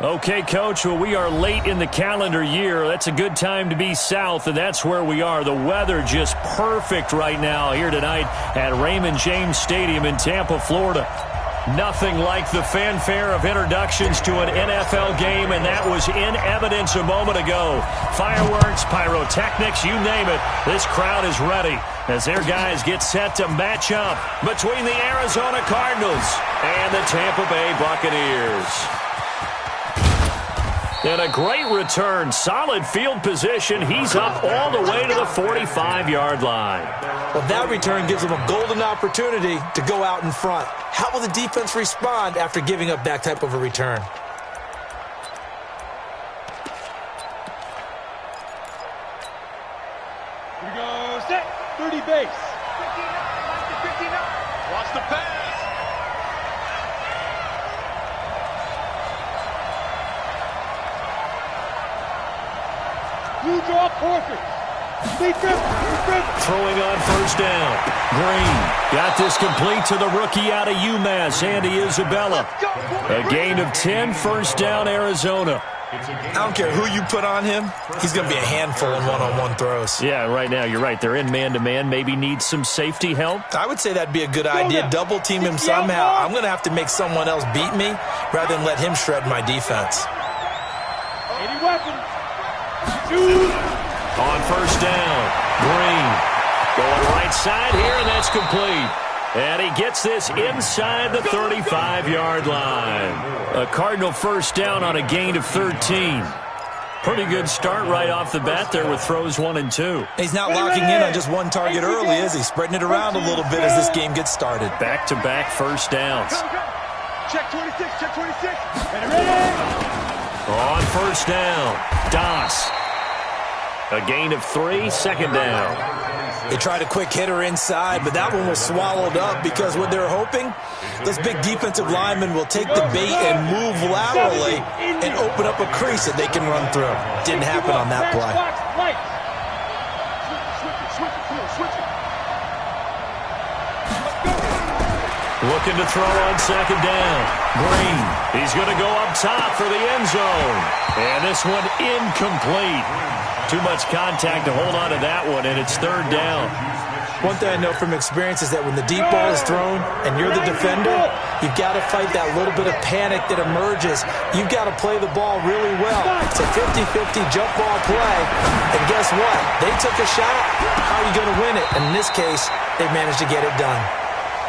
Okay, Coach, well, we are late in the calendar year. That's a good time to be south, and that's where we are. The weather just perfect right now here tonight at Raymond James Stadium in Tampa, Florida. Nothing like the fanfare of introductions to an NFL game, and that was in evidence a moment ago. Fireworks, pyrotechnics, you name it. This crowd is ready as their guys get set to match up between the Arizona Cardinals and the Tampa Bay Buccaneers. And a great return, solid field position. He's up all the way to the 45-yard line. Well, that return gives them a golden opportunity to go out in front. How will the defense respond after giving up that type of a return? Here we go, set, 30 base. 59, watch the pass. You draw perfect. Throwing on first down. Green got this complete to the rookie out of UMass, Andy Isabella. A gain of 10, first down, Arizona. I don't care who you put on him. He's going to be a handful in one-on-one throws. Yeah, right now, you're right. They're in man-to-man. Maybe needs some safety help. I would say that'd be a good idea. Double team him somehow. I'm going to have to make someone else beat me rather than let him shred my defense. 80 weapons. On first down, Green going right side here, and that's complete. And he gets this inside the 35-yard line. A Cardinal first down on a gain of 13. Pretty good start right off the bat there with throws 1 and 2. He's not locking in on just one target early, is he? Spreading it around a little bit as this game gets started. Back-to-back first downs. Check 26, check 26. On first down, Doss. A gain of 3, second down. They tried a quick hitter inside, but that one was swallowed up because what they're hoping, those big defensive linemen will take the bait and move laterally and open up a crease that they can run through. Didn't happen on that play. Looking to throw on second down. Green, he's going to go up top for the end zone. And this one incomplete. Too much contact to hold on to that one, and it's third down. One thing I know from experience is that when the deep ball is thrown and you're the defender, you've got to fight that little bit of panic that emerges. You've got to play the ball really well. It's a 50-50 jump ball play, and guess what? They took a shot. How are you going to win it? And in this case, they managed to get it done.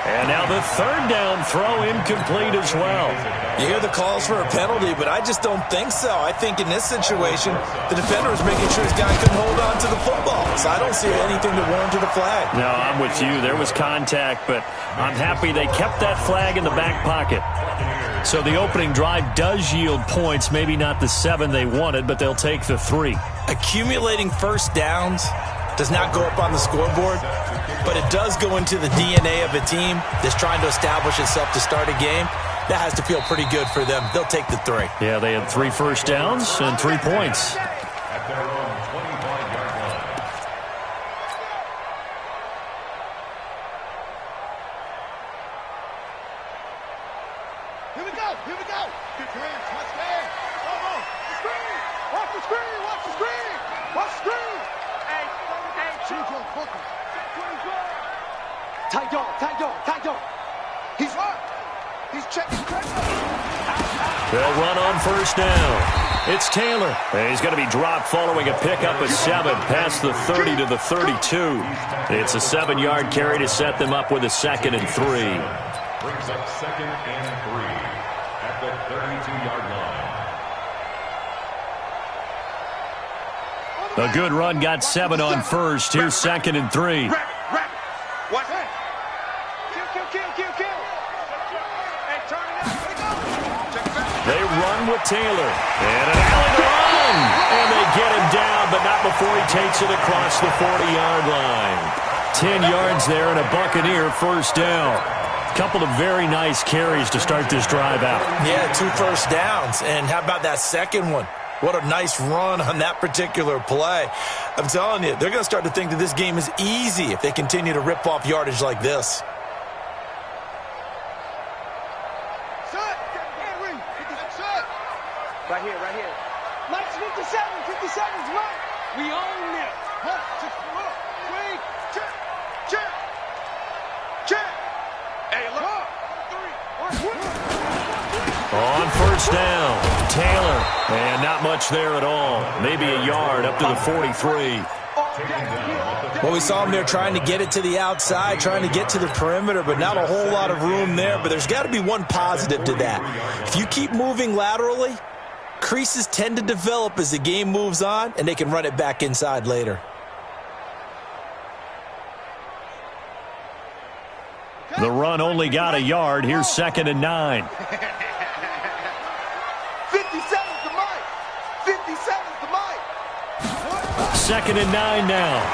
And now the third down throw incomplete as well. You hear the calls for a penalty, but I just don't think so. I think in this situation, the defender was making sure his guy couldn't hold on to the football. So I don't see anything to warrant the flag. No, I'm with you. There was contact, but I'm happy they kept that flag in the back pocket. So the opening drive does yield points, maybe not the 7 they wanted, but they'll take the 3. Accumulating first downs does not go up on the scoreboard, but it does go into the DNA of a team that's trying to establish itself to start a game. That has to feel pretty good for them. They'll take the 3. Yeah, they had 3 first downs and 3 points. At their own 25-yard line. Here we go, here we go. Get your hands, touchdown. Come on, the screen. Watch the screen, watch the screen. Watch the screen. Hey, choose your focus. Tight dog, tight dog, tight dog. He's right. He's checking. They'll run on first down. It's Taylor. And he's going to be dropped following a pickup of 7 past the 30 to the 32. It's a 7-yard carry to set them up with a 2nd and 3. Brings up 2nd and 3 at the 32-yard line. A good run got 7 on first. Here's 2nd and 3. What? Kill. Hey, turn it up. They run with Taylor. And an alley to run. And they get him down, but not before he takes it across the 40-yard line. 10 yards there and a Buccaneer first down. Couple of very nice carries to start this drive out. Yeah, 2 first downs. And how about that second one? What a nice run on that particular play. I'm telling you, they're going to start to think that this game is easy if they continue to rip off yardage like this. Right here, right here. Mike's 57, 57's Mike. We own it. Look, wait, check, check, check. Hey, look. 3, 1. On first down, Taylor. And not much there at all. Maybe a yard up to the 43. Well, we saw him there trying to get it to the outside, trying to get to the perimeter, but not a whole lot of room there. But there's got to be one positive to that. If you keep moving laterally, creases tend to develop as the game moves on, and they can run it back inside later. The run only got a yard. Here's 2nd and 9. 57's the Mike. 57's the Mike. 2nd and 9 now.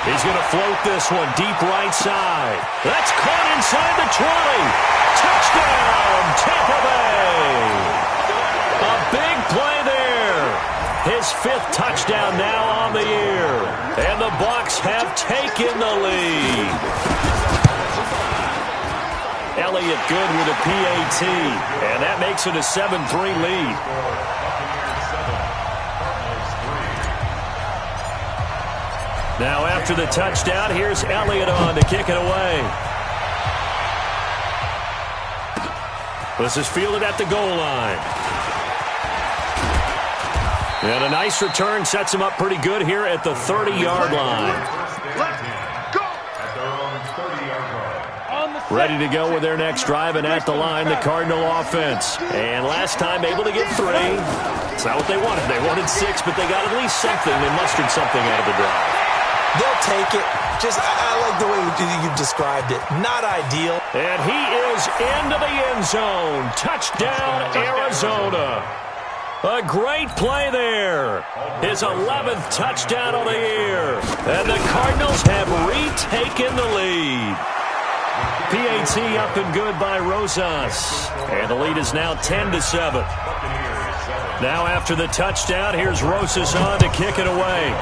He's going to float this one deep right side. That's caught inside the 20. Touchdown, Tampa Bay. A big play there. His 5th touchdown now on the year. And the Bucs have taken the lead. Elliott good with a PAT. And that makes it a 7-3 lead. Now after the touchdown, here's Elliott on to kick it away. This is fielded at the goal line. And a nice return sets him up pretty good here at the 30-yard line. Ready to go with their next drive, and at the line, the Cardinal offense. And last time able to get 3. It's not what they wanted. They wanted 6, but they got at least something. They mustered something out of the drive. They'll take it. I like the way you described it. Not ideal. And he is into the end zone. Touchdown, Arizona. A great play there. His 11th touchdown of the year. And the Cardinals have retaken the lead. PAT up and good by Rosas. And the lead is now 10-7. Now after the touchdown, here's Rosas on to kick it away.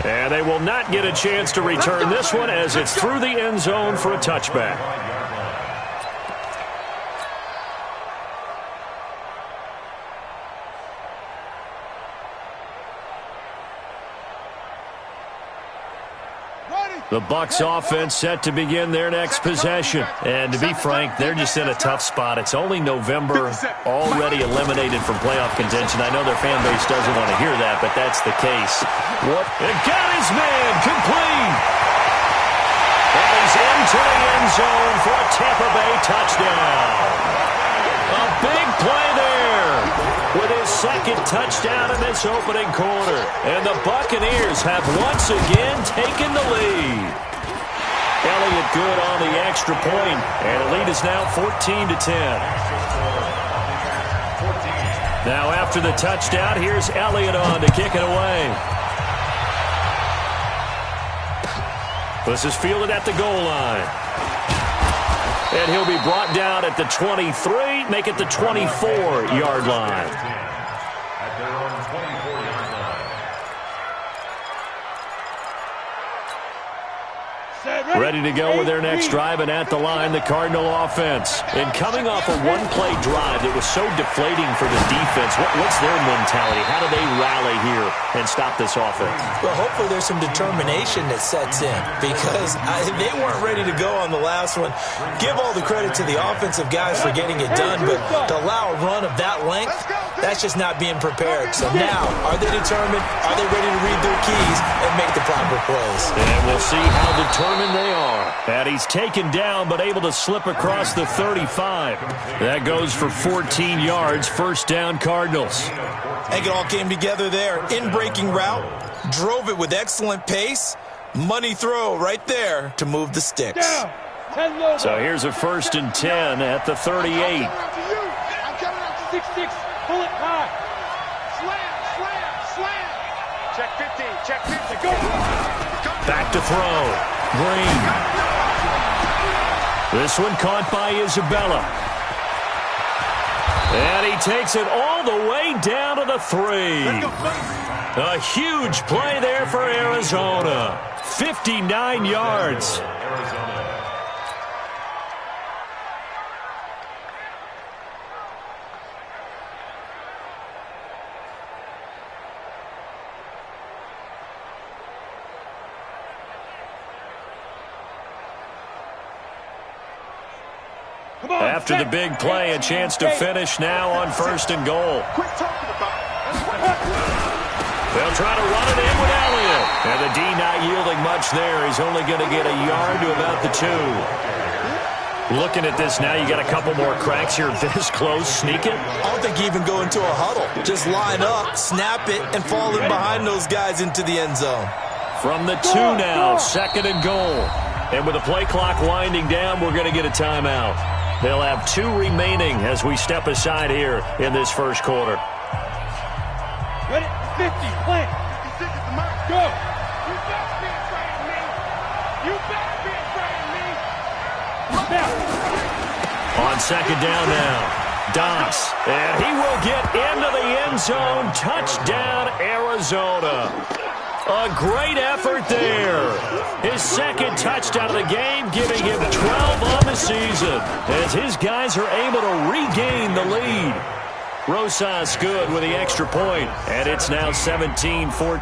And they will not get a chance to return this one as it's through the end zone for a touchback. The Bucs offense set to begin their next possession. And to be frank, they're just in a tough spot. It's only November, already eliminated from playoff contention. I know their fan base doesn't want to hear that, but that's the case. What? And got his man complete. And he's into the end zone for a Tampa Bay touchdown. A big play there with his 2nd touchdown in this opening quarter. And the Buccaneers have once again taken the lead. Elliott good on the extra point, and the lead is now 14-10. Now after the touchdown, here's Elliott on to kick it away. This is fielded at the goal line. And he'll be brought down at the 23, make it the 24-yard line. At their own 24-yard line. Ready to go with their next drive, and at the line, the Cardinal offense. And coming off a one-play drive that was so deflating for the defense, what's their mentality? How do they rally here and stop this offense? Well, hopefully there's some determination that sets in because they weren't ready to go on the last one. Give all the credit to the offensive guys for getting it done, but to allow a run of that length, that's just not being prepared. So now, are they determined? Are they ready to read their keys and make the proper plays? And we'll see how determined they are. And he's taken down but able to slip across the 35. That goes for 14 yards. First down, Cardinals. I think it all came together there. In-breaking route, drove it with excellent pace. Money throw right there to move the sticks. So here's a 1st and 10 at the 38. I'm coming out to 6-6. Pull it high. Slam. Check 50. Check 50. Go. Back to throw. Green. This one caught by Isabella. And he takes it all the way down to the 3. A huge play there for Arizona. 59 yards. After the big play, a chance to finish now on 1st and goal. Quit talking about They'll try to run it in with Elliott. And the D not yielding much there. He's only going to get a yard to about the 2. Looking at this now, you got a couple more cracks here this close. Sneak it. I don't think you even go into a huddle. Just line up, snap it, and fall in behind those guys into the end zone. From the 2 now, 2nd and goal. And with the play clock winding down, we're going to get a timeout. They'll have 2 remaining as we step aside here in this first quarter. Ready? 50, plant. 56 is the mark. Go. You better be afraid of me. You better be afraid of me. On 2nd down now, Doss. And he will get into the end zone. Touchdown, Arizona. A great effort there. His 2nd touchdown of the game, giving him 12 on the season as his guys are able to regain the lead. Rosas good with the extra point, and it's now 17-14. 14.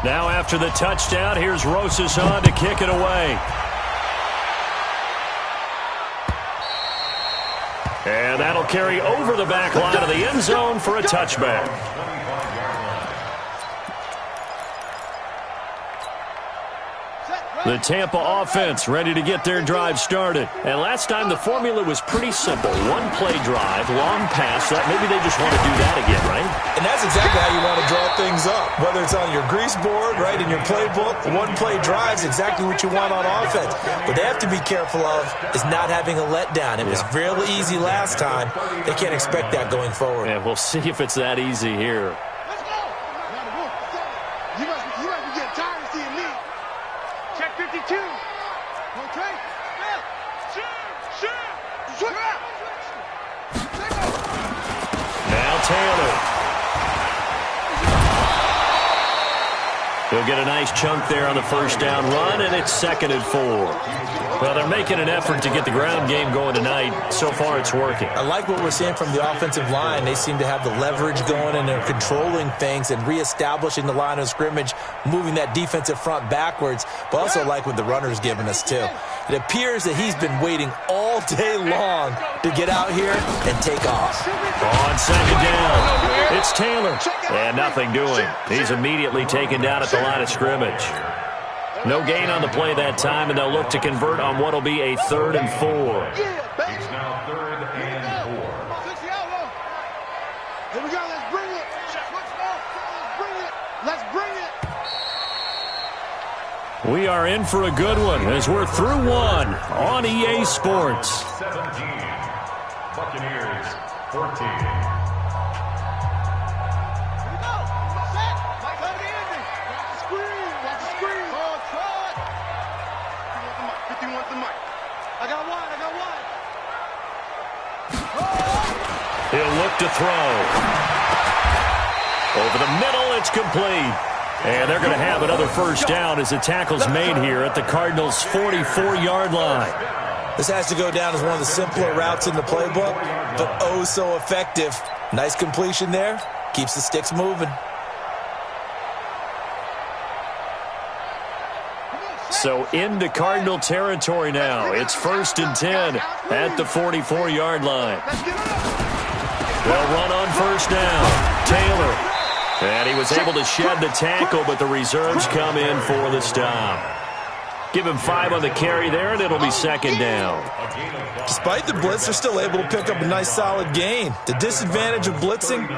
Now after the touchdown, here's Rosas on to kick it away. And that'll carry over the back line of the end zone for a touchback. The Tampa offense ready to get their drive started. And last time the formula was pretty simple. 1 play drive, long pass. Maybe they just want to do that again, right? And that's exactly how you want to draw things up. Whether it's on your grease board, right, in your playbook, 1 play drive is exactly what you want on offense. What they have to be careful of is not having a letdown. It was real easy last time. They can't expect that going forward. And we'll see if it's that easy here. Let's go. You must be getting tired of seeing me. Check 52. Okay. Shoot. Now Taylor. He'll get a nice chunk there on the first down run, and it's 2nd and 4. Well, they're making an effort to get the ground game going tonight. So far, it's working. I like what we're seeing from the offensive line. They seem to have the leverage going, and they're controlling things and reestablishing the line of scrimmage, moving that defensive front backwards, but also like what the runner's giving us, too. It appears that he's been waiting all day long to get out here and take off. On 2nd down, it's Taylor. And nothing doing. He's immediately taken down at the line of scrimmage. No gain on the play that time, and they'll look to convert on what will be a 3rd and 4. It's now 3rd and 4. Here we go. Let's bring it. Let's bring it. We are in for a good one as we're through 1 on EA Sports. 17. Buccaneers 14. He'll look to throw. Over the middle, it's complete. And they're going to have another first down as the tackle's made here at the Cardinals' 44-yard line. This has to go down as one of the simpler routes in the playbook, but oh so effective. Nice completion there. Keeps the sticks moving. So into Cardinal territory now. It's 1st and 10 at the 44-yard line. They'll run on 1st down. Taylor. And he was able to shed the tackle, but the reserves come in for the stop. Give him 5 on the carry there, and it'll be 2nd down. Despite the blitz, they're still able to pick up a nice solid gain. The disadvantage of blitzing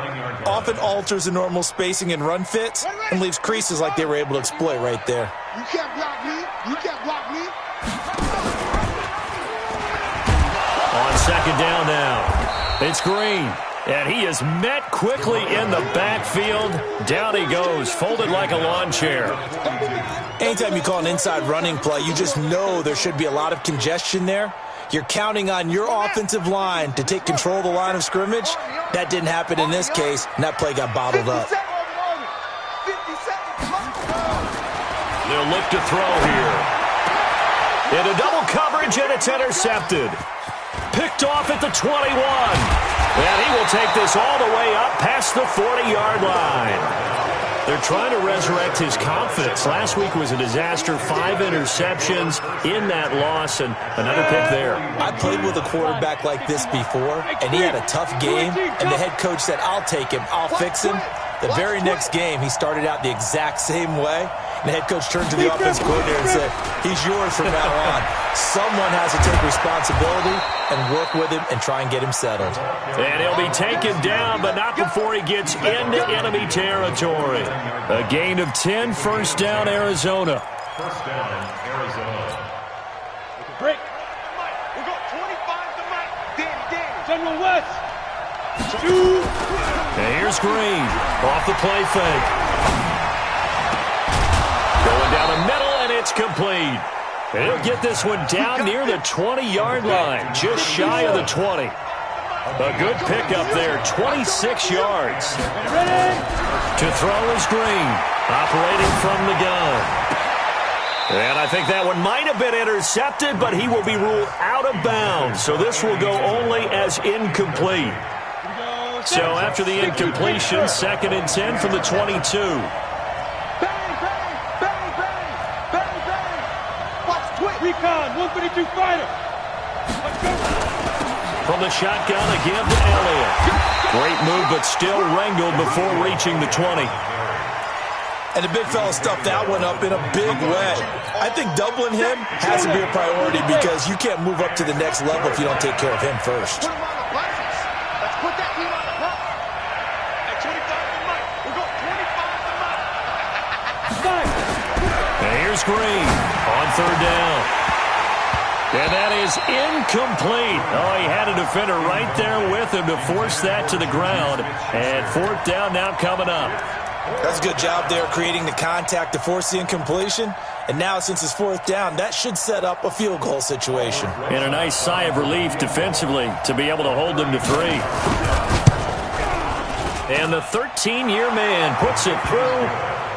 often alters the normal spacing and run fits and leaves creases like they were able to exploit right there. You can't block me. You can't block me. On 2nd down now, it's Green. And he is met quickly in the backfield. Down he goes, folded like a lawn chair. Anytime you call an inside running play, you just know there should be a lot of congestion there. You're counting on your offensive line to take control of the line of scrimmage. That didn't happen in this case, and that play got bottled up. They'll look to throw here. Into double coverage, and it's intercepted. Picked off at the 21. And he will take this all the way up past the 40-yard line. They're trying to resurrect his confidence. Last week was a disaster. 5 interceptions in that loss, and another pick there. I played with a quarterback like this before, and he had a tough game, and the head coach said, I'll take him, I'll fix him. The very next game, he started out the exact same way. And the head coach turned to the offensive coordinator and said, he's yours from now on. Someone has to take responsibility and work with him and try and get him settled. And he'll be taken down, but not before he gets into enemy territory. A gain of 10, first down, Arizona. First down, Arizona. Break. We got 25 to Mike. Danny. General West. And here's Green off the play fake. Going down the middle, and it's complete. And he'll get this one down near the 20-yard line, just shy of the 20. A good pickup there, 26 yards. To throw is Green, operating from the gun. And I think that one might have been intercepted, but he will be ruled out of bounds. So this will go only as incomplete. So after the incompletion, 2nd and 10 from the 22. Recon, 132 fighter. Let's go. From the shotgun, a give to Elliott. Great move, but still wrangled before reaching the 20. And the big fella stuffed that one up in a big way. I think doubling him has to be a priority because you can't move up to the next level if you don't take care of him first. Put him on the places. Let's put that team on the block. At 25 to Mike. We got 25 to Mike. And here's Green on 3rd down. And that is incomplete. Oh, he had a defender right there with him to force that to the ground. And 4th down now coming up. That's a good job there creating the contact to force the incompletion. And now since it's 4th down, that should set up a field goal situation. And a nice sigh of relief defensively to be able to hold them to 3. And the 13-year man puts it through.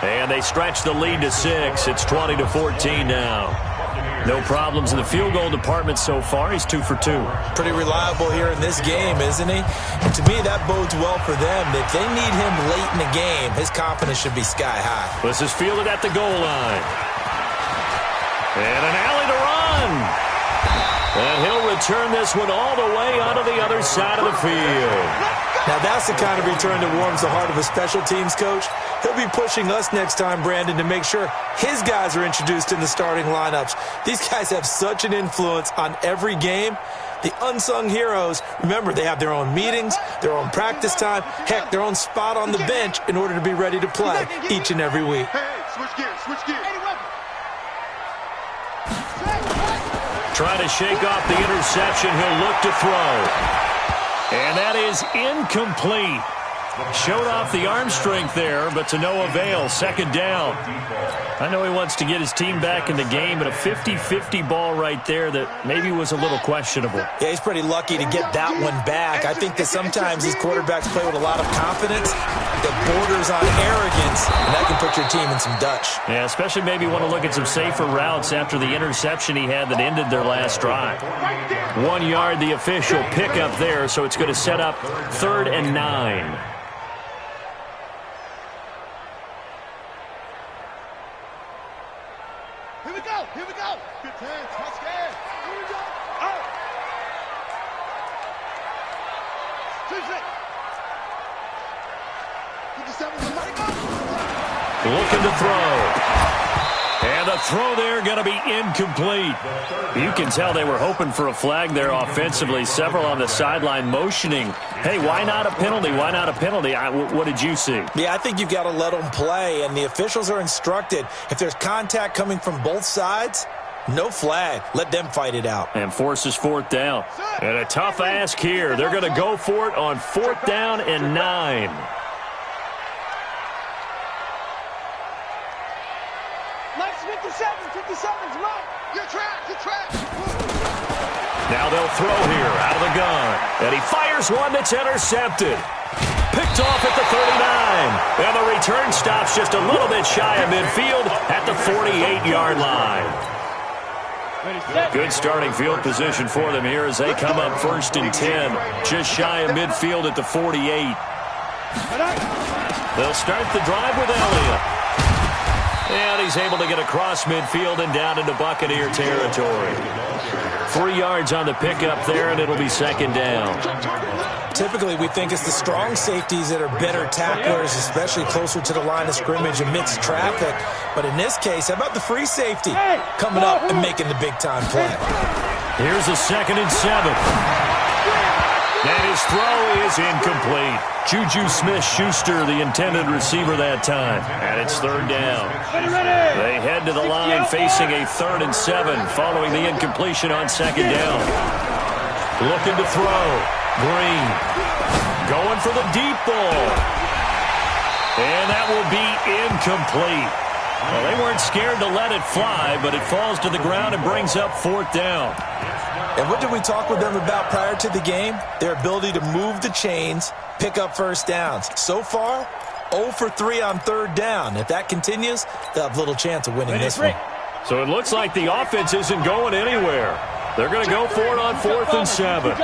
And they stretch the lead to 6. It's 20-14 now. No problems in the field goal department so far. He's 2 for 2. Pretty reliable here in this game, isn't he? And to me, that bodes well for them. If they need him late in the game, his confidence should be sky high. This is fielded at the goal line. And an alley to run. And he'll return this one all the way onto the other side of the field. Now that's the kind of return that warms the heart of a special teams coach. He'll be pushing us next time, Brandon, to make sure his guys are introduced in the starting lineups. These guys have such an influence on every game. The unsung heroes, remember, they have their own meetings, their own practice time, heck, their own spot on the bench in order to be ready to play each and every week. Hey, switch gears. Trying to shake off the interception. He'll look to throw. And that is incomplete. Showed off the arm strength there, but to no avail. 2nd down. I know he wants to get his team back in the game, but a 50-50 ball right there that maybe was a little questionable. Yeah, he's pretty lucky to get that one back. I think that sometimes these quarterbacks play with a lot of confidence that borders on arrogance, and that can put your team in some Dutch. Yeah, especially maybe want to look at some safer routes after the interception he had that ended their last drive. 1 yard, the official pickup there, so it's going to set up 3rd and 9. Here we go. Good turn. Touch gas. Here we go. Out. 57 to Mike. Looking to throw. And the throw there going to be incomplete. You can tell they were hoping for a flag there offensively. Several on the sideline motioning. Hey, why not a penalty? Why not a penalty? What did you see? Yeah, I think you've got to let them play, and the officials are instructed. If there's contact coming from both sides, no flag. Let them fight it out. And forces 4th down. And a tough ask here. They're going to go for it on 4th down and 9. Mike's 57's right. You're trapped. Now they'll throw here out of the gun. And he fires one that's intercepted. Picked off at the 39. And the return stops just a little bit shy of midfield at the 48-yard line. Good starting field position for them here as they come up 1st and 10. Just shy of midfield at the 48. They'll start the drive with Elliott. And he's able to get across midfield and down into Buccaneer territory. 3 yards on the pickup there, and it'll be 2nd down. Typically, we think it's the strong safeties that are better tacklers, especially closer to the line of scrimmage amidst traffic. But in this case, how about the free safety coming up and making the big-time play? Here's a 2nd and 7. And his throw is incomplete. Juju Smith-Schuster, the intended receiver that time. And it's 3rd down. They head to the line facing a 3rd and 7 following the incompletion on 2nd down. Looking to throw. Green going for the deep ball. And that will be incomplete. Well, they weren't scared to let it fly, but it falls to the ground and brings up 4th down. And what did we talk with them about prior to the game? Their ability to move the chains, pick up 1st downs. So far, 0 for 3 on 3rd down. If that continues, they'll have little chance of winning this one. So it looks like the offense isn't going anywhere. They're going to go for it on 4th and 7.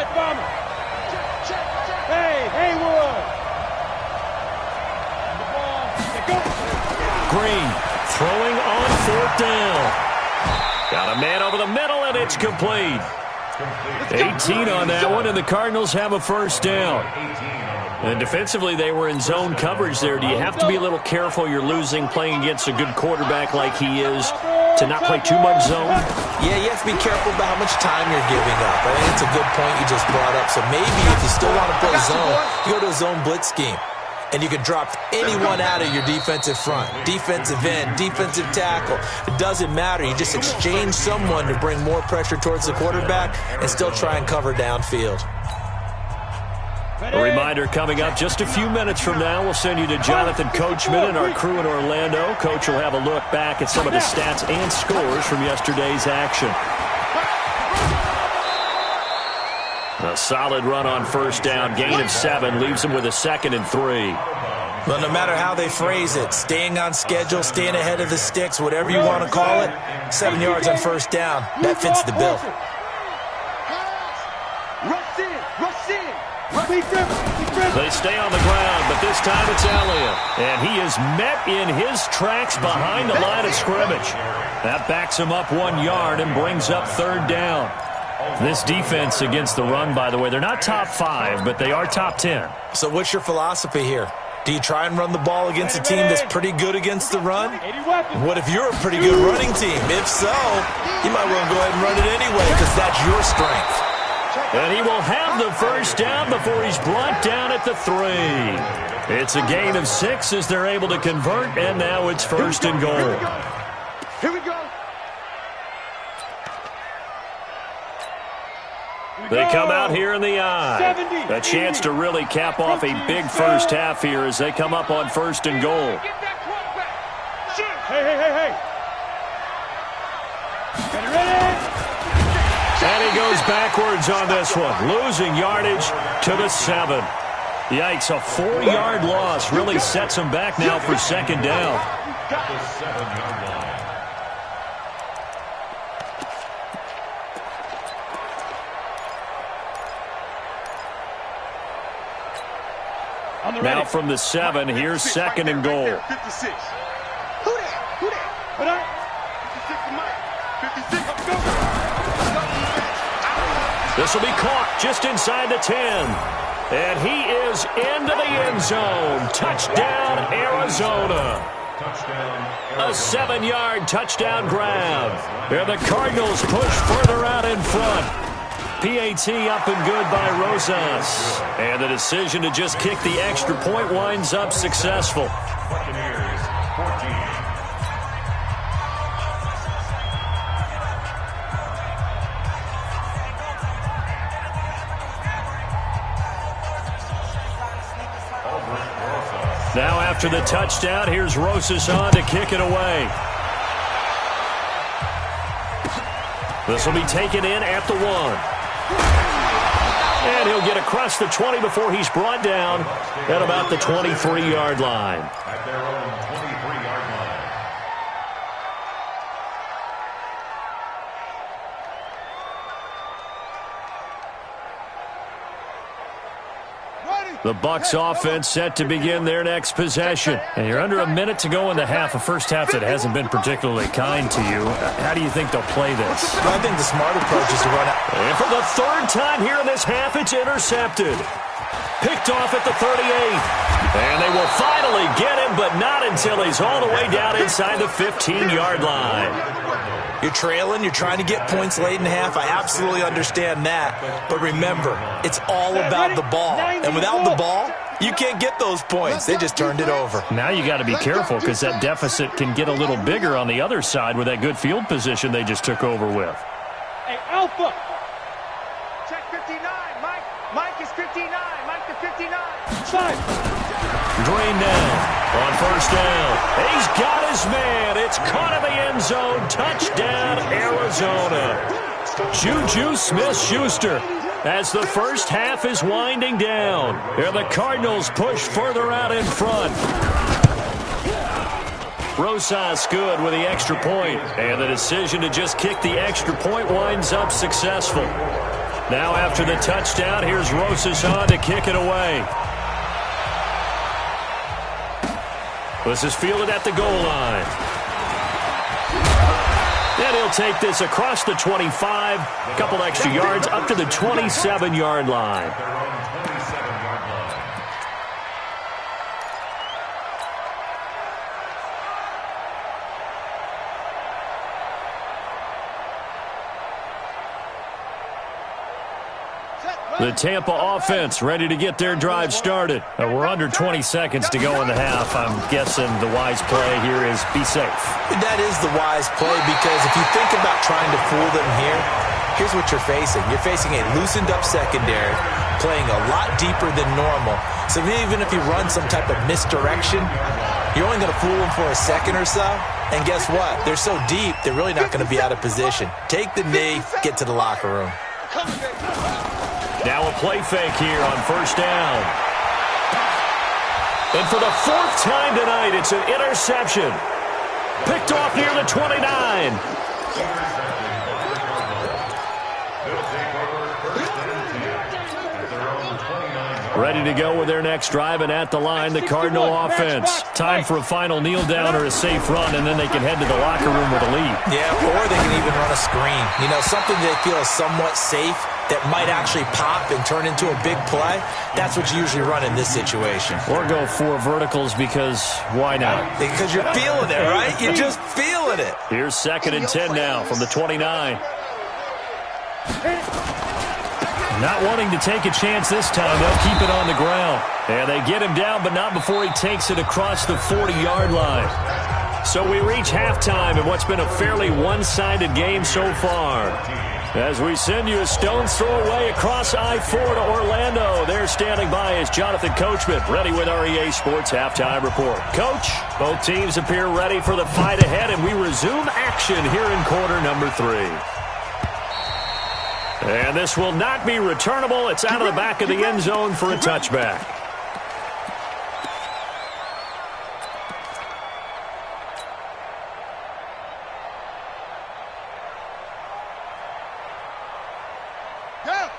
Green throwing on 4th down. Got a man over the middle, and it's complete. 18 on that one, and the Cardinals have a 1st down. And defensively, they were in zone coverage there. Do you have to be a little careful? You're losing playing against a good quarterback like he is to not play too much zone? Yeah, you have to be careful about how much time you're giving up. I think it's a good point you just brought up. So maybe if you still want to play zone, you go to a zone blitz scheme. And you can drop anyone out of your defensive front, defensive end, defensive tackle. It doesn't matter. You just exchange someone to bring more pressure towards the quarterback and still try and cover downfield. A reminder coming up just a few minutes from now. We'll send you to Jonathan Coachman and our crew in Orlando. Coach will have a look back at some of the stats and scores from yesterday's action. A solid run on 1st down, gain of 7, leaves them with a 2nd and 3. Well, no matter how they phrase it, staying on schedule, staying ahead of the sticks, whatever you want to call it, 7 yards on 1st down, that fits the bill. They stay on the ground, but this time it's Elliott. And he is met in his tracks behind the line of scrimmage. That backs him up 1 yard and brings up 3rd down. This defense against the run, by the way, they're not top 5, but they are top 10. So what's your philosophy here? Do you try and run the ball against a team that's pretty good against the run? What if you're a pretty good running team? If so, you might well go ahead and run it anyway because that's your strength. And he will have the 1st down before he's brought down at the 3. It's a gain of 6 as they're able to convert, and now it's 1st and goal. Here we go. They come out here in the eye. A chance to really cap off a big first half here as they come up on 1st and goal. Hey. And he goes backwards on this one, losing yardage to the 7. Yikes, a 4-yard loss really sets him back now for 2nd down. The 7-yard line. Now from the 7, here's 2nd and goal. 56. Who that? 56, let's go. This will be caught just inside the 10. And he is into the end zone. Touchdown, Arizona. A 7-yard touchdown grab. And the Cardinals push further out in front. PAT up and good by Rosas. And the decision to just kick the extra point winds up successful. Buccaneers, 14. Now after the touchdown, here's Rosas on to kick it away. This will be taken in at the 1. And he'll get across the 20 before he's brought down at about the 23-yard line. At their own 23-yard The Bucs offense set to begin their next possession. And you're under a minute to go in the half, a first half that hasn't been particularly kind to you. How do you think they'll play this? Well, I think the smart approach is to run out. And for the third time here in this half, it's intercepted. Picked off at the 38. And they will finally get him, but not until he's all the way down inside the 15-yard line. You're trailing. You're trying to get points late in the half. I absolutely understand that. But remember, it's all about the ball. And without the ball, you can't get those points. They just turned it over. Now you got to be careful because that deficit can get a little bigger on the other side with that good field position they just took over with. Hey, Alpha. Check 59. Mike is 59. Mike to 59. 5. Drain down on first down. He's got his man. It's caught in the end zone. Touchdown, Arizona. Juju Smith-Schuster as the first half is winding down. And the Cardinals push further out in front. Rosas good with the extra point. And the decision to just kick the extra point winds up successful. Now after the touchdown, here's Rosas on to kick it away. This is fielded at the goal line. And he'll take this across the 25, a couple extra yards up to the 27-yard line. The Tampa offense ready to get their drive started. We're under 20 seconds to go in the half. I'm guessing the wise play here is be safe. That is the wise play because if you think about trying to fool them here, here's what you're facing. You're facing a loosened up secondary, playing a lot deeper than normal. So even if you run some type of misdirection, you're only going to fool them for a second or so. And guess what? They're so deep, they're really not going to be out of position. Take the knee, get to the locker room. Now a play fake here on first down. And for the fourth time tonight, it's an interception. Picked off near the 29. Ready to go with their next drive, and at the line, the Cardinal offense. Time for a final kneel down or a safe run, and then they can head to the locker room with a lead. Yeah, or they can even run a screen. You know, something they feel is somewhat safe that might actually pop and turn into a big play. That's what you usually run in this situation. Or go 4 verticals because why not? Because you're feeling it, right? You're just feeling it. Here's 2nd and 10 now from the 29. Not wanting to take a chance this time. They'll keep it on the ground. And they get him down, but not before he takes it across the 40-yard line. So we reach halftime in what's been a fairly one-sided game so far. As we send you a stone's throw away across I-4 to Orlando. There standing by is Jonathan Coachman, ready with our EA Sports Halftime Report. Coach, both teams appear ready for the fight ahead, and we resume action here in quarter number 3. And this will not be returnable. It's out of the back of the end zone for a touchback.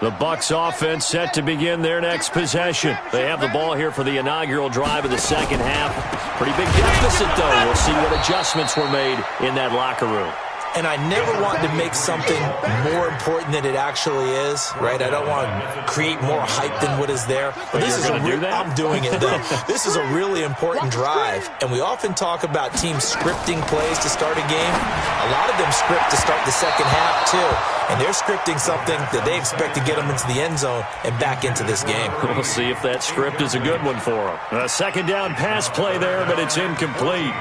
The Bucs offense set to begin their next possession. They have the ball here for the inaugural drive of the second half. Pretty big deficit, though. We'll see what adjustments were made in that locker room. And I never want to make something more important than it actually is, right? I don't want to create more hype than what is there. But this is I'm doing it, though. This is a really important drive. And we often talk about teams scripting plays to start a game. A lot of them script to start the second half, too. And they're scripting something that they expect to get them into the end zone and back into this game. We'll see if that script is a good one for them. A second down pass play there, but it's incomplete.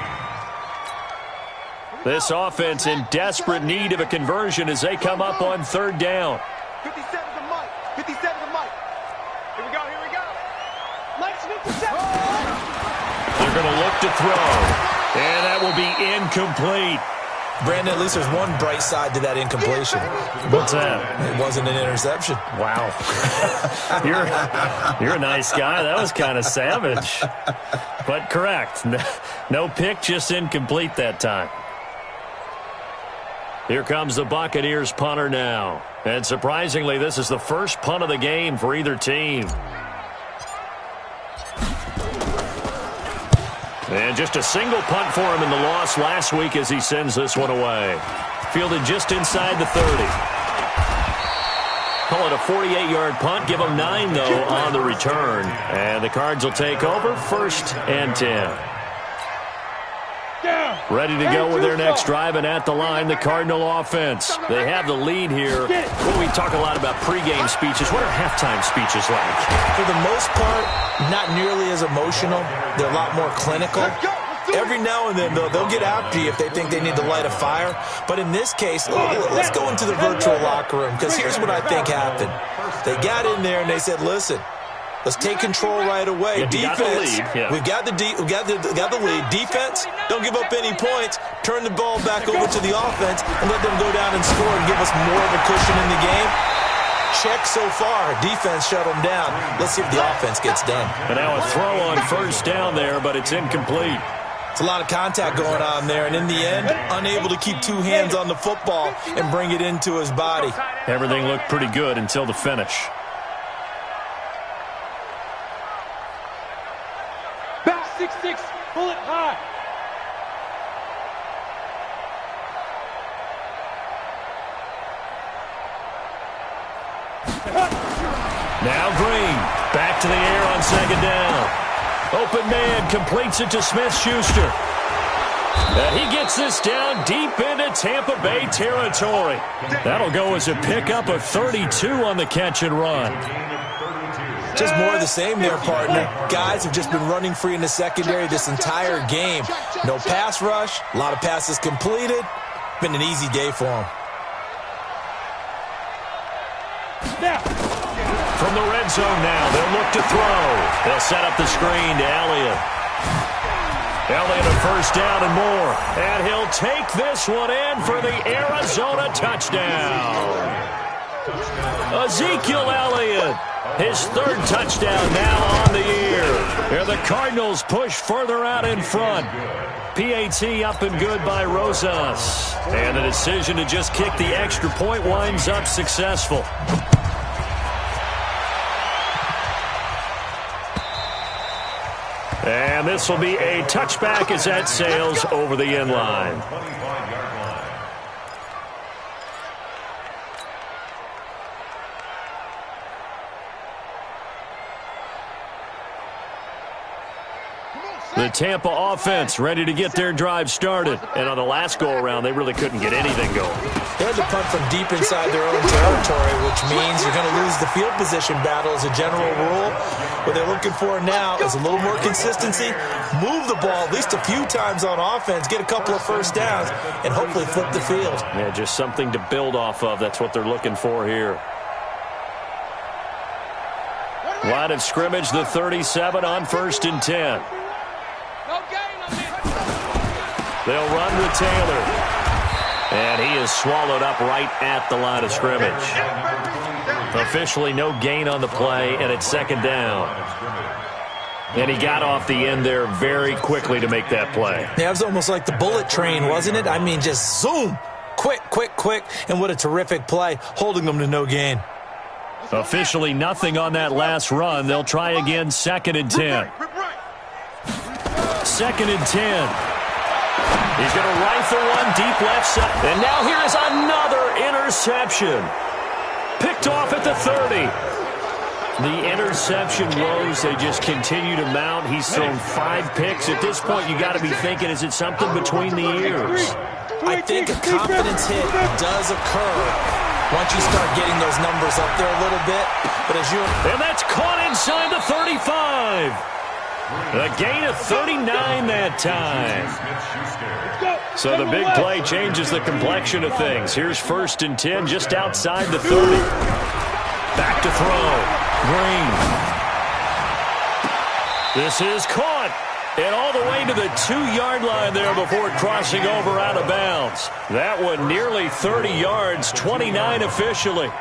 This offense in desperate need of a conversion as they come up on third down. 57 to Mike. 57 to Mike. Here we go, here we go. Mike's 57. They're going to look to throw. And that will be incomplete. Brandon, at least there's one bright side to that incompletion. What's that? It wasn't an interception. Wow. You're a nice guy. That was kind of savage. But correct. No pick, just incomplete that time. Here comes the Buccaneers punter now. And surprisingly, this is the first punt of the game for either team. And just a single punt for him in the loss last week as he sends this one away. Fielded just inside the 30. Call it a 48-yard punt. Give them 9, though, on the return. And the Cards will take over 1st and 10. Ready to go with their next drive, and at the line, the Cardinal offense. They have the lead here. Well, we talk a lot about pregame speeches. What are halftime speeches like? For the most part, not nearly as emotional. They're a lot more clinical. Every now and then, though, they'll get after you if they think they need to light a fire. But in this case, let's go into the virtual locker room, because here's what I think happened. They got in there and they said, listen, let's take control right away. Defense, we've got the lead. Defense, don't give up any points. Turn the ball back over to the offense and let them go down and score and give us more of a cushion in the game. Check so far. Defense shut them down. Let's see if the offense gets done. And now a throw on 1st down there, but it's incomplete. It's a lot of contact going on there, and in the end, unable to keep 2 hands on the football and bring it into his body. Everything looked pretty good until the finish. Back 6-6, bullet high. Now Green, back to the air on 2nd down. Open man completes it to Smith-Schuster. And he gets this down deep into Tampa Bay territory. That'll go as a pickup of 32 on the catch and run. Just more of the same there, partner. Guys have just been running free in the secondary this entire game. No pass rush, a lot of passes completed. Been an easy day for them. From the red zone now, they'll look to throw. They'll set up the screen to Elliott. Elliott a 1st down and more. And he'll take this one in for the Arizona touchdown. Ezekiel Elliott, his 3rd touchdown now on the year. And the Cardinals push further out in front. PAT up and good by Rosas. And the decision to just kick the extra point winds up successful. And this will be a touchback as that sails over the end line. The Tampa offense ready to get their drive started. And on the last go-around, they really couldn't get anything going. They had to punt from deep inside their own territory, which means you're going to lose the field position battle as a general rule. What they're looking for now is a little more consistency, move the ball at least a few times on offense, get a couple of 1st downs, and hopefully flip the field. Yeah, just something to build off of. That's what they're looking for here. Line of scrimmage, the 37 on 1st and 10. They'll run with Taylor. And he is swallowed up right at the line of scrimmage. Officially no gain on the play, and it's 2nd down. And he got off the end there very quickly to make that play. Yeah, it was almost like the bullet train, wasn't it? I mean, just zoom. Quick, quick, quick. And what a terrific play, holding them to no gain. Officially nothing on that last run. They'll try again, 2nd and 10. 2nd and 10. He's going to rifle one deep left side. And now here is another interception. Picked off at the 30. The interception woes, they just continue to mount. He's thrown 5 picks. At this point, you got to be thinking, is it something between the ears? I think a confidence hit does occur once you start getting those numbers up there a little bit. But as and that's caught inside the 35. A gain of 39 that time. So the big play changes the complexion of things. Here's 1st and 10 just outside the 30. Back to throw. Green. This is caught. And all the way to the 2-yard line there before crossing over out of bounds. That one nearly 30 yards, 29 officially.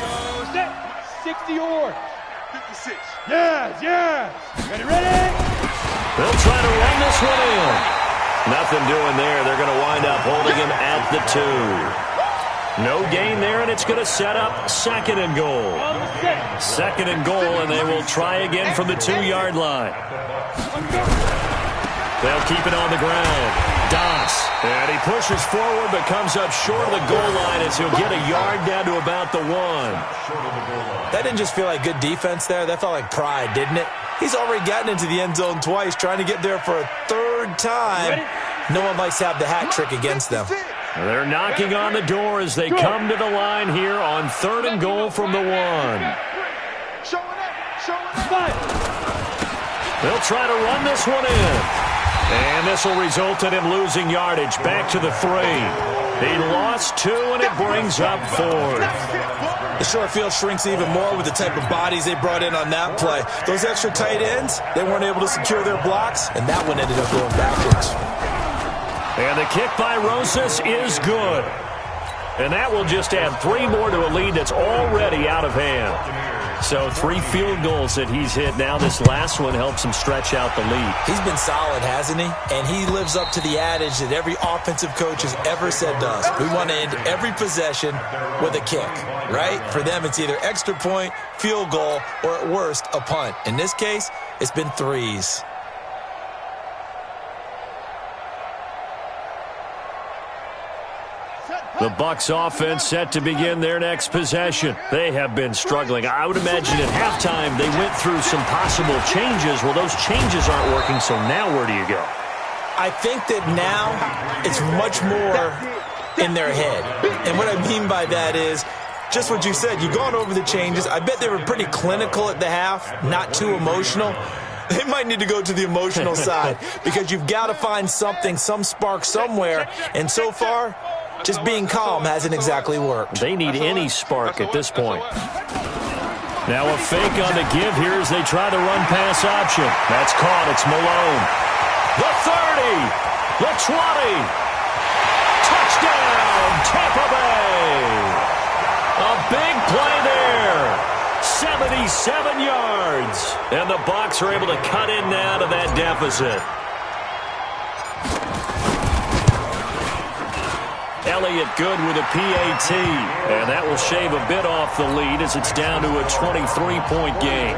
Go set. 60 yards. 56. Yes. Ready. They'll try to run this one in. Nothing doing there. They're going to wind up holding him at the 2. No gain there, and it's going to set up second and goal. Second and goal, and they will try again from the 2-yard line. They'll keep it on the ground. Das. And he pushes forward but comes up short of the goal line as he'll get a yard down to about the 1. That didn't just feel like good defense there. That felt like pride, didn't it? He's already gotten into the end zone twice, trying to get there for a third time. No one likes to have the hat trick against them. They're knocking on the door as they come to the line here on third and goal from the 1. They'll try to run this one in. And this will result in him losing yardage back to the 3. He lost 2, and it brings up 4th. The short field shrinks even more with the type of bodies they brought in on that play. Those extra tight ends, they weren't able to secure their blocks, and that one ended up going backwards. And the kick by Rosas is good. And that will just add 3 more to a lead that's already out of hand. So 3 field goals that he's hit. Now this last one helps him stretch out the lead. He's been solid, hasn't he? And he lives up to the adage that every offensive coach has ever said to us. We want to end every possession with a kick, right? For them, it's either extra point, field goal, or at worst, a punt. In this case, it's been 3s. The Bucs offense set to begin their next possession. They have been struggling. I would imagine at halftime they went through some possible changes. Well, those changes aren't working, so now where do you go? I think that now it's much more in their head. And what I mean by that is just what you said. You've gone over the changes. I bet they were pretty clinical at the half, not too emotional. They might need to go to the emotional side because you've got to find something, some spark somewhere. And so far, just being calm hasn't exactly worked. They need any spark at this point. Now a fake on the give here as they try the run-pass option. That's caught. It's Malone. The 30. The 20. Touchdown, Tampa Bay. A big play there. 77 yards. And the Bucs are able to cut in now to that deficit. Elliott good with a PAT, and that will shave a bit off the lead as it's down to a 23-point game.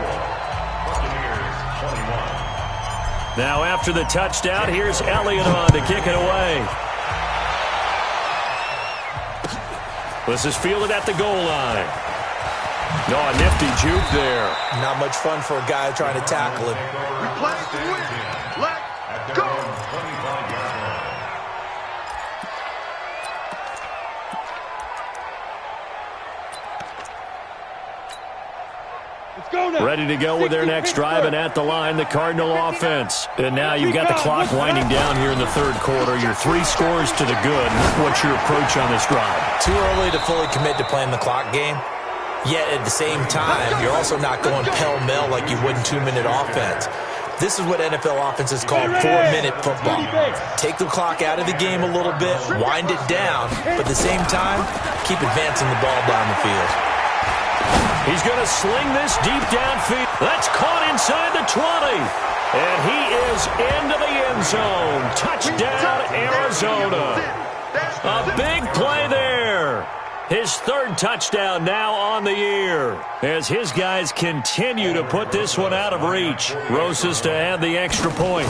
Now after the touchdown, here's Elliott on to kick it away. This is fielded at the goal line. No, a nifty juke there. Not much fun for a guy trying to tackle him. We play to win. Let's go. Ready to go with their next drive, and at the line, the Cardinal offense. And now you've got the clock winding down here in the third quarter. You're 3 scores to the good. What's your approach on this drive? Too early to fully commit to playing the clock game. Yet at the same time, you're also not going pell-mell like you would in 2-minute offense. This is what NFL offenses call 4-minute football. Take the clock out of the game a little bit, wind it down, but at the same time, keep advancing the ball down the field. He's going to sling this deep downfield. That's caught inside the 20. And he is into the end zone. Touchdown, Arizona. A big play there. His 3rd touchdown now on the year as his guys continue to put this one out of reach. Rosas to add the extra point.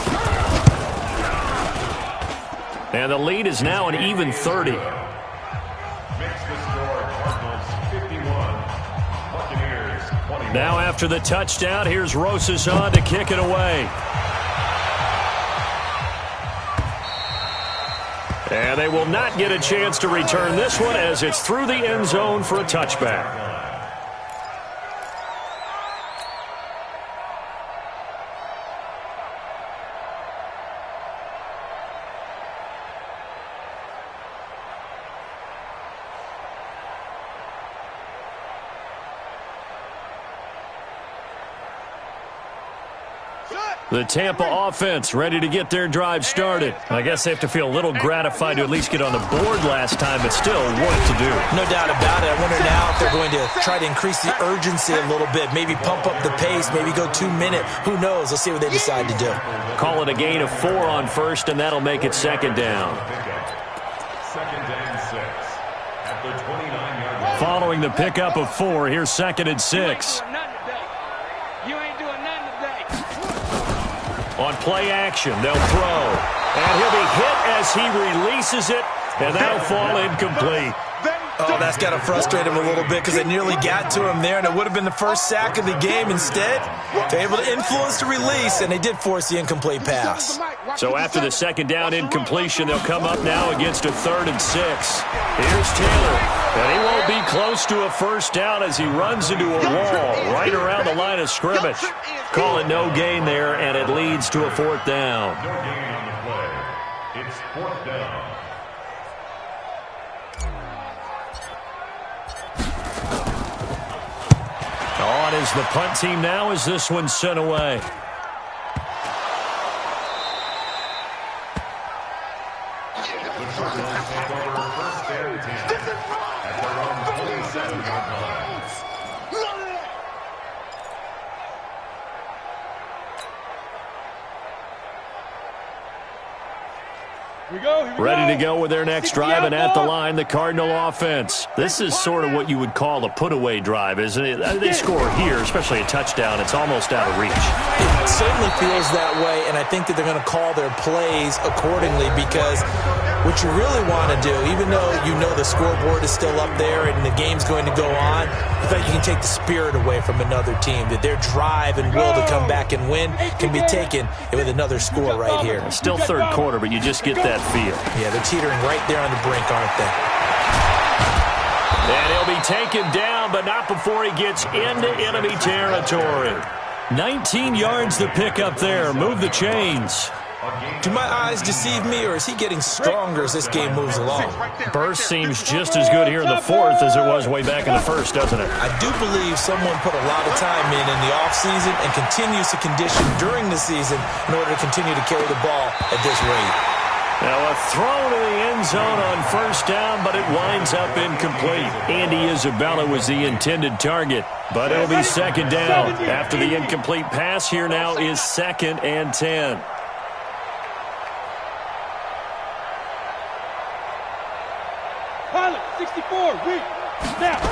And the lead is now an even 30. Now after the touchdown, here's Rosas on to kick it away. And they will not get a chance to return this one as it's through the end zone for a touchback. The Tampa offense ready to get their drive started. I guess they have to feel a little gratified to at least get on the board last time, but still work to do. No doubt about it. I wonder now if they're going to try to increase the urgency a little bit, maybe pump up the pace, maybe go 2-minute. Who knows? Let's see what they decide to do. Call it a gain of 4 on first, and that'll make it 2nd down. 2nd and 6 at the 20. following the pickup of 4. Here's 2nd and 6. You ain't doing nothing today. On play action, they'll throw. And he'll be hit as he releases it, and that'll fall incomplete. Oh, that's got to frustrate him a little bit because they nearly got to him there, and it would have been the first sack of the game. Instead, they're able to influence the release, and they did force the incomplete pass. So after the 2nd down incompletion, they'll come up now against a 3rd and 6. Here's Taylor, and he won't be close to a 1st down as he runs into a wall right around the line of scrimmage. Call it no gain there, and it leads to a 4th down. No gain on the play. It's 4th down. On is the punt team now as this one's sent away. Ready to go with their next drive, and at the line, the Cardinal offense. This is sort of what you would call a put-away drive, isn't it? They score here, especially a touchdown. It's almost out of reach. It certainly feels that way, and I think that they're going to call their plays accordingly because what you really want to do, even though you know the scoreboard is still up there and the game's going to go on, I think you can take the spirit away from another team, that their drive and will to come back and win can be taken with another score right here. Still 3rd quarter, but you just get that feel. Yeah, they're teetering right there on the brink, aren't they? And he'll be taken down, but not before he gets into enemy territory. 19 yards to pick up there. Move the chains. Do my eyes deceive me, or is he getting stronger as this game moves along? Burst seems just as good here in the 4th as it was way back in the 1st, doesn't it? I do believe someone put a lot of time in the offseason and continues to condition during the season in order to continue to carry the ball at this rate. Now a throw to the end zone on 1st down, but it winds up incomplete. Andy Isabella was the intended target, but it'll be 2nd down. After the incomplete pass, here now is 2nd and 10. Pilot, 64, read. Snap.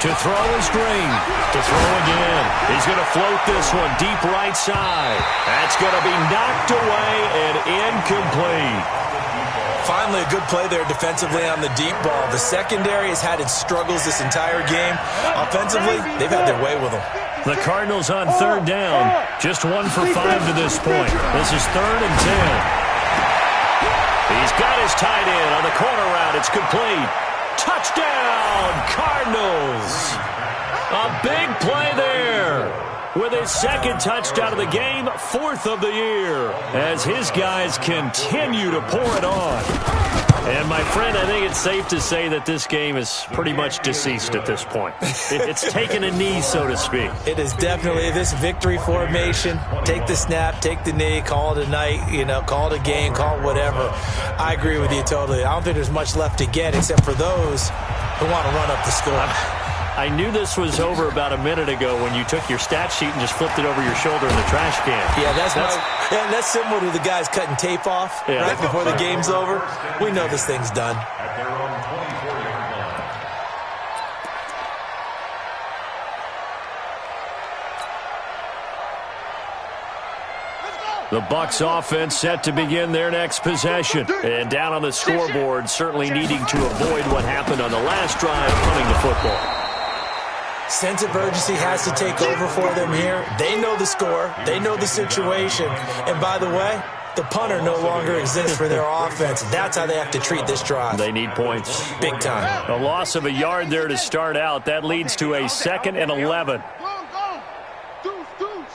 To throw is Green. To throw again. He's going to float this one deep right side. That's going to be knocked away and incomplete. Finally, a good play there defensively on the deep ball. The secondary has had its struggles this entire game. Offensively, they've had their way with them. The Cardinals on 3rd down. Just 1 for 5 to this point. This is 3rd and 10. He's got his tight end on the corner route. It's complete. Touchdown, Cardinals. A big play there. With his 2nd touchdown of the game, 4th of the year, as his guys continue to pour it on. And, my friend, I think it's safe to say that this game is pretty much deceased at this point. It's taken a knee, so to speak. It is definitely this victory formation. Take the snap, take the knee, call it a night, call it a game, call it whatever. I agree with you totally. I don't think there's much left to get except for those who want to run up the score. I knew this was over about a minute ago when you took your stat sheet and just flipped it over your shoulder in the trash can. Yeah, that's similar to the guys cutting tape off right before the game's over. We know this thing's done. At their own 24-yard line. The Bucs offense set to begin their next possession. And down on the scoreboard, certainly needing to avoid what happened on the last drive, punting the football. Sense of urgency has to take over for them here. They know the score. They know the situation. And by the way, the punter no longer exists for their offense. That's how they have to treat this drive. They need points. Big time. A loss of a yard there to start out. That leads to a 2nd and 11. Go. Deuce.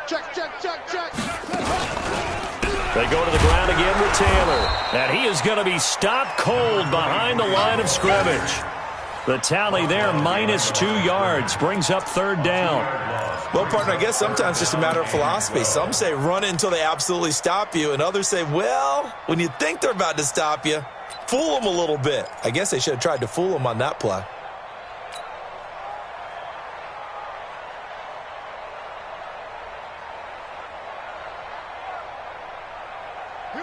Check. They go to the ground again with Taylor. And he is going to be stopped cold behind the line of scrimmage. The tally there, -2 yards, brings up 3rd down. Well, partner, I guess sometimes it's just a matter of philosophy. Some say run it until they absolutely stop you, and others say, well, when you think they're about to stop you, fool them a little bit. I guess they should have tried to fool them on that play.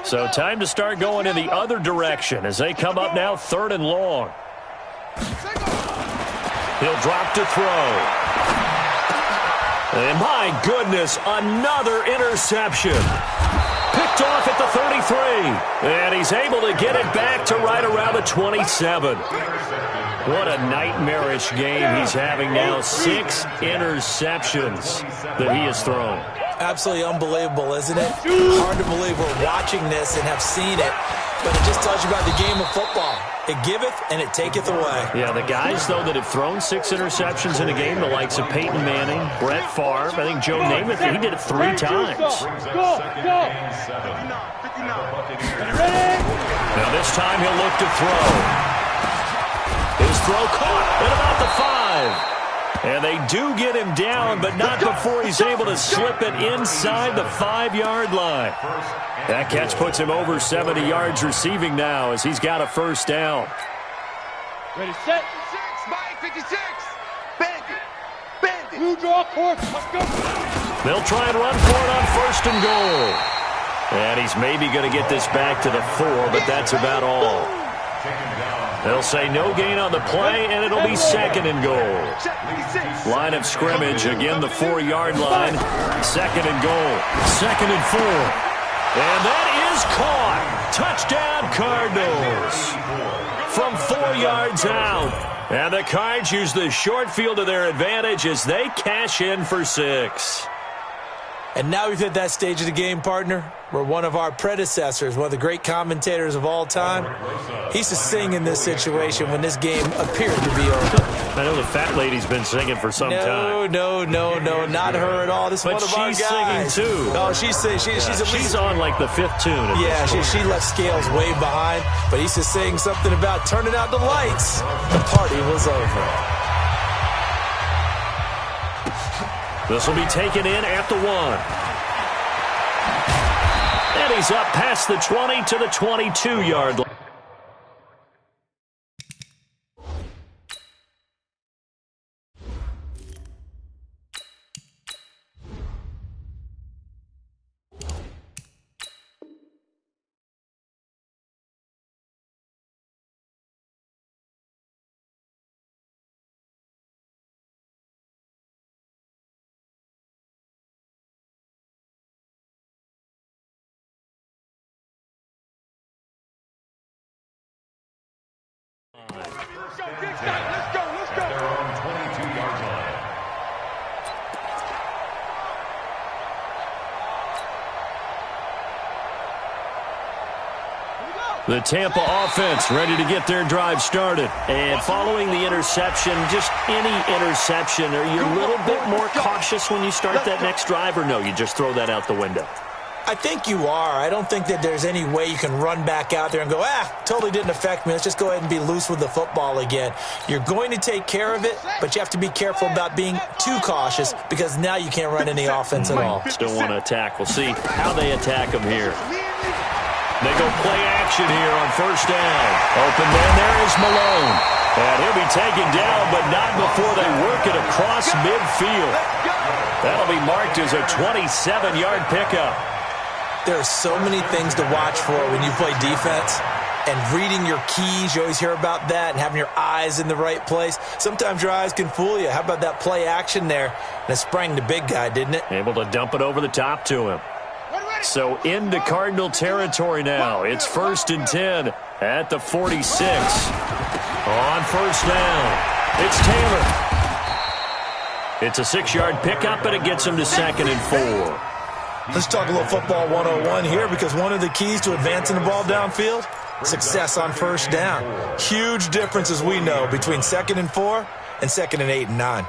So time to start going in the other direction as they come up now 3rd and long. He'll drop to throw. And my goodness, another interception. Picked off at the 33. And he's able to get it back to right around the 27. What a nightmarish game he's having now. 6 interceptions that he has thrown. Absolutely unbelievable, isn't it? Hard to believe we're watching this and have seen it. But it just tells you about the game of football. It giveth and it taketh away. Yeah, the guys, though, that have thrown 6 interceptions in a game, the likes of Peyton Manning, Brett Favre, I think Joe Namath, he did it 3 times. Go. Now this time he'll look to throw. His throw caught at about the 5. And they do get him down, but not before he's able to slip it inside the 5-yard line. That catch puts him over 70 yards receiving now as he's got a first down. Ready, set. 56, Mike, 56. Bandit. Blue draw, course. Let's go. They'll try and run for it on first and goal. And he's maybe going to get this back to the 4, but that's about all. They'll say no gain on the play, and it'll be second and goal. Line of scrimmage, again the 4-yard line. Second and goal. Second and 4. And that is caught. Touchdown, Cardinals. From 4 yards out. And the Cards use the short field to their advantage as they cash in for 6. And now we've hit that stage of the game, partner, where one of our predecessors, one of the great commentators of all time, he used to sing in this situation when this game appeared to be over. I know the fat lady's been singing for some time. No, not her at all. This is one of our guys. But she's singing too. Oh, she's on like the 5th tune. Yeah, she left Scales way behind, but he used to sing something about turning out the lights. The party was over. This will be taken in at the 1. And he's up past the 20 to the 22-yard line. Let's go. Their own 22-yard line. The Tampa offense ready to get their drive started. And following the interception, just any interception, are you a little bit more cautious when you start that next drive, or no, you just throw that out the window? I think you are. I don't think that there's any way you can run back out there and go, totally didn't affect me. Let's just go ahead and be loose with the football again. You're going to take care of it, but you have to be careful about being too cautious because now you can't run any offense at all. Still want to attack. We'll see how they attack them here. They go play action here on first down. Open man, there is Malone. And he'll be taken down, but not before they work it across midfield. That'll be marked as a 27-yard pickup. There are so many things to watch for when you play defense. And reading your keys, you always hear about that, and having your eyes in the right place. Sometimes your eyes can fool you. How about that play action there? And it sprang the big guy, didn't it? Able to dump it over the top to him. So into Cardinal territory now. It's first and 10 at the 46. On first down, it's Taylor. It's a 6-yard pickup, and it gets him to second and 4. Let's talk a little football 101 here, because one of the keys to advancing the ball downfield, success on first down. Huge difference, as we know, between second and 4 and second and 8 and 9.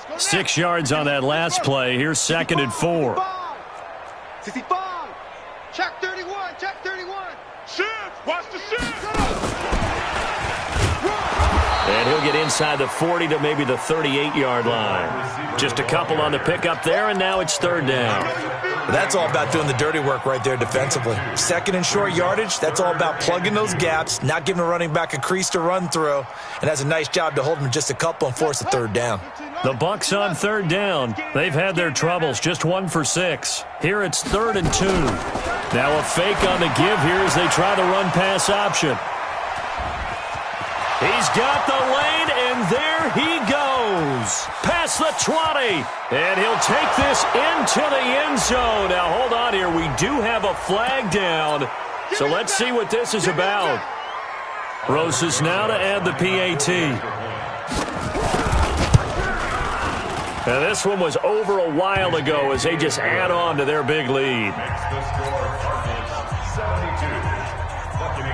Let's 6 yards on that last play. Here's second and 4. 65. Check 31. Check 31. Shift. Watch the shift. And he'll get inside the 40 to maybe the 38-yard line. Just a couple on the pickup there, and now it's third down. That's all about doing the dirty work right there defensively. Second and short yardage, that's all about plugging those gaps, not giving a running back a crease to run through, and has a nice job to hold him just a couple and force a third down. The Bucs on third down. They've had their troubles, just 1 for 6. Here it's 3rd and 2. Now a fake on the give here as they try the run-pass option. He's got the lane, and there he goes. Past the 20, and he'll take this into the end zone. Now hold on here. We do have a flag down, so let's see what this is about. Rosas now to add the PAT. And this one was over a while ago as they just add on to their big lead.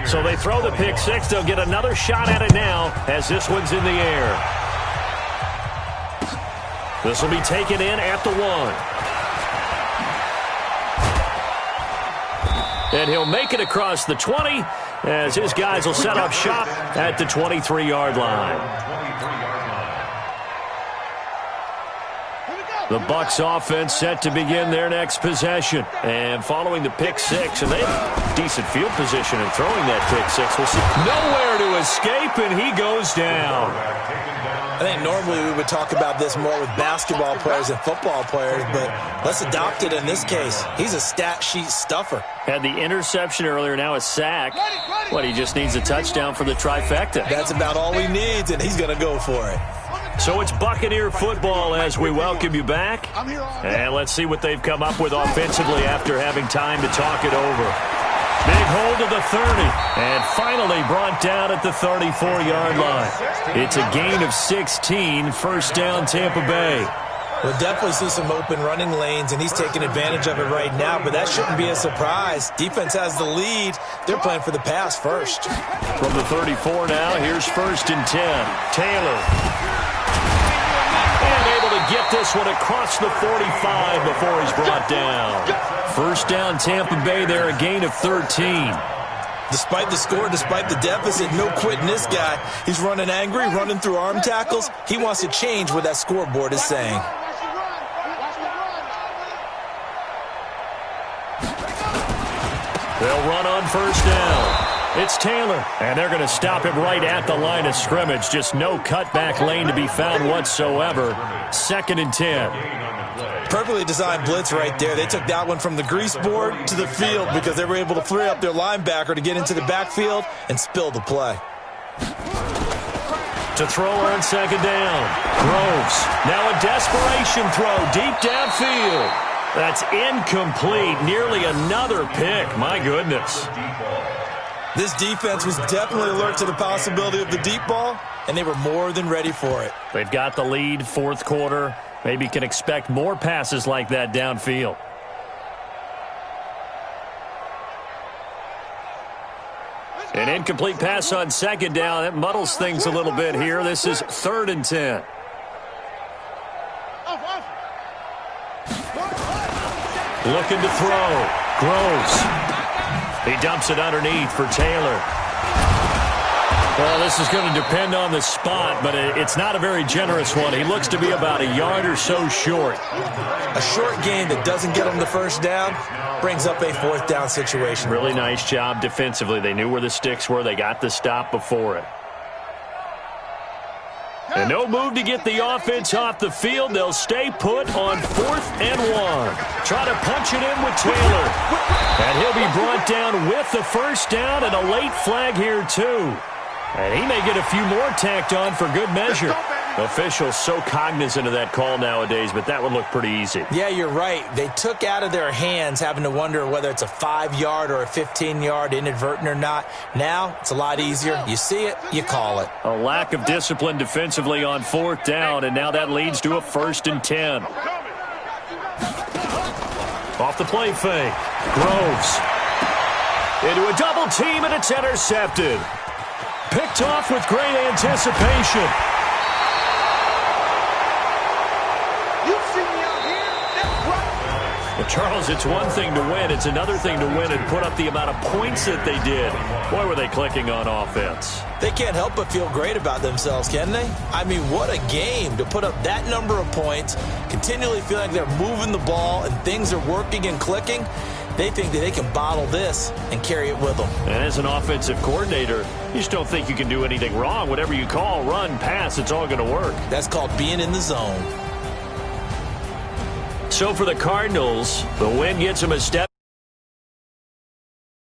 So they throw the pick six. They'll get another shot at it now as this one's in the air. This will be taken in at the 1. And he'll make it across the 20 as his guys will set up shop at the 23-yard line. The Bucs offense set to begin their next possession. And following the pick six, and they have decent field position in throwing that pick six. We'll see. Nowhere to escape, and he goes down. I think normally we would talk about this more with basketball players and football players, but let's adopt it in this case. He's a stat sheet stuffer. Had the interception earlier, now a sack. What, he just needs a touchdown for the trifecta. That's about all he needs, and he's going to go for it. So it's Buccaneer football as we welcome you back. And let's see what they've come up with offensively after having time to talk it over. Big hold of the 30. And finally brought down at the 34-yard line. It's a gain of 16, first down Tampa Bay. We'll definitely see some open running lanes, and he's taking advantage of it right now, but that shouldn't be a surprise. Defense has the lead. They're playing for the pass first. From the 34 now, here's 1st and 10. Taylor. And able to get this one across the 45 before he's brought down. First down, Tampa Bay there, a gain of 13. Despite the score, despite the deficit, no quitting this guy. He's running angry, running through arm tackles. He wants to change what that scoreboard is saying. They'll run on first down. It's Taylor, and they're going to stop him right at the line of scrimmage. Just no cutback lane to be found whatsoever. 2nd and 10. Perfectly designed blitz right there. They took that one from the grease board to the field because they were able to free up their linebacker to get into the backfield and spill the play. To throw on 2nd down. Groves. Now a desperation throw deep downfield. That's incomplete. Nearly another pick. My goodness. This defense was definitely alert to the possibility of the deep ball, and they were more than ready for it. They've got the lead, 4th quarter. Maybe can expect more passes like that downfield. An incomplete pass on 2nd down. That muddles things a little bit here. This is 3rd and 10. Looking to throw. Groves. He dumps it underneath for Taylor. Well, this is going to depend on the spot, but it's not a very generous one. He looks to be about a yard or so short. A short gain that doesn't get him the first down brings up a 4th down situation. Really nice job defensively. They knew where the sticks were. They got the stop before it. And no move to get the offense off the field. They'll stay put on 4th and 1. Try to punch it in with Taylor. And he'll be brought down with the first down and a late flag here, too. And he may get a few more tacked on for good measure. Officials so cognizant of that call nowadays, but that would look pretty easy. Yeah, you're right. They took out of their hands having to wonder whether it's a 5-yard or a 15-yard inadvertent or not. Now, it's a lot easier. You see it, you call it. A lack of discipline defensively on 4th down, and now that leads to a 1st and 10. Off the play fake. Groves. Into a double team, and it's intercepted. Picked off with great anticipation. But Charles, it's one thing to win. It's another thing to win and put up the amount of points that they did. Boy, were they clicking on offense. They can't help but feel great about themselves, can they? I mean, what a game to put up that number of points, continually feeling like they're moving the ball and things are working and clicking. They think that they can bottle this and carry it with them. And as an offensive coordinator, you just don't think you can do anything wrong. Whatever you call, run, pass, it's all going to work. That's called being in the zone. So for the Cardinals, the win gets them a step